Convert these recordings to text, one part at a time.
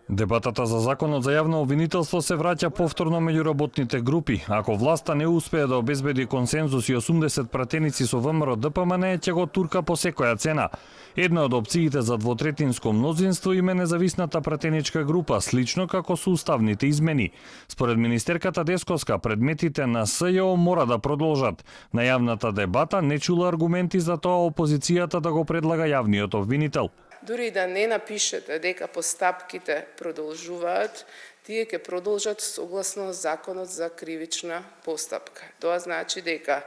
Дебатата за законот за јавно обвинителство се враќа повторно меѓу работните групи. Ако власта не успее да обезбеди консензус и 80 пратеници со ВМРО ДПМН, ќе го турка по секоја цена. Една од опциите за двотретинско мнозинство им е независната пратеничка група, слично како со уставните измени. Според министерката Десковска, предметите на СЈО мора да продолжат. На јавната дебата не чула аргументи за тоа опозицијата да го предлага јавниот обвинител. Дури да не напишете дека постапките продолжуваат, тие ќе продолжат согласно законот за кривична постапка. Тоа значи дека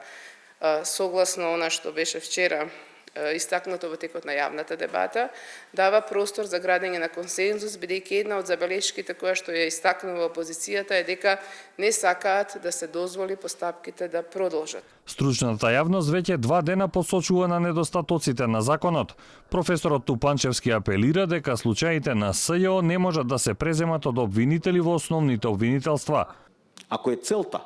согласно она што беше вчера истакнато во текот на јавната дебата, дава простор за градење на консензус, бидејќи една од забелешките која што ја истакнува опозицијата е дека не сакаат да се дозволи постапките да продолжат. Стручната јавност веќе 2 дена посочува на недостатоците на законот. Професорот Тупанчевски апелира дека случаите на СЈО не можат да се преземат од обвинители во основните обвинителства. Ако е целта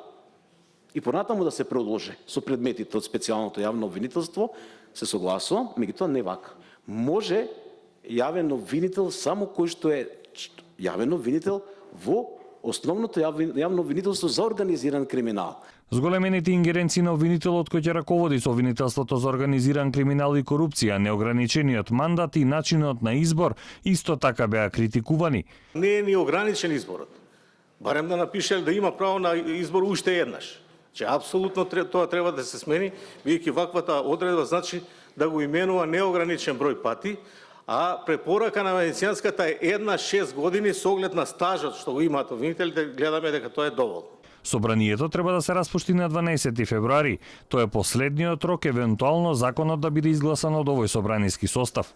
и понатаму да се продолжи со предметите од специјалното јавно обвинителство, се согласувам, меѓутоа не вака. Може јавен обвинител само кој што е јавен обвинител во основното јавно обвинителство за организиран криминал. Зголемените ингеренции на обвинителот кој ќе раководи со обвинителството за организиран криминал и корупција, неограничениот мандат и начинот на избор исто така беа критикувани. Не е ни ограничен изборот. Барем да напише да има право на избор уште еднаш. Че апсолутно тоа треба да се смени, бидејќи ваквата одредба значи да го именува неограничен број пати, а препорака на Венецијанската е 1-6 години со оглед на стажот што го имаат обвинителите, гледаме дека тоа е доволно. Собранието треба да се распушти на 12 февруари. Тоа е последниот рок евентуално законот да биде изгласан од овој собраниски состав.